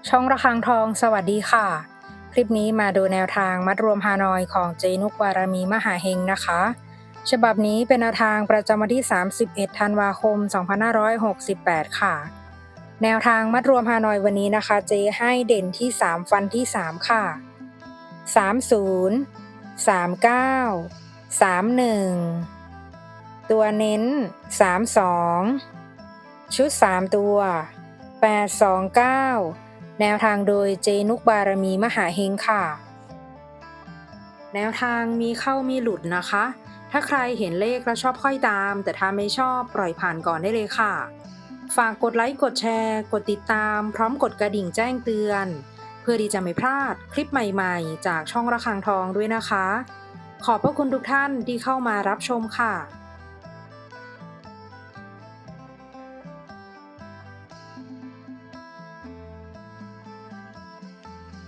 ช่องระฆังทองสวัสดีค่ะคลิปนี้มาดูแนวทางมัดรวมฮานอยของเจนุกบารมีมหาเฮงนะคะฉบับนี้เป็นแนวทางประจำวันที่31ธันวาคม2568ค่ะแนวทางมัดรวมฮานอยวันนี้นะคะเจให้เด่นที่3ฟันที่3ค่ะ30 39 31ตัวเน้น32ชุด3ตัว829แนวทางโดยเจนุกบารมีมหาเฮงค่ะแนวทางมีเข้ามีหลุดนะคะถ้าใครเห็นเลขแล้วชอบค่อยตามแต่ถ้าไม่ชอบปล่อยผ่านก่อนได้เลยค่ะฝากกดไลค์กดแชร์กดติดตามพร้อมกดกระดิ่งแจ้งเตือนเพื่อที่จะไม่พลาดคลิปใหม่ๆจากช่องระฆังทองด้วยนะคะขอบพระคุณทุกท่านที่เข้ามารับชมค่ะ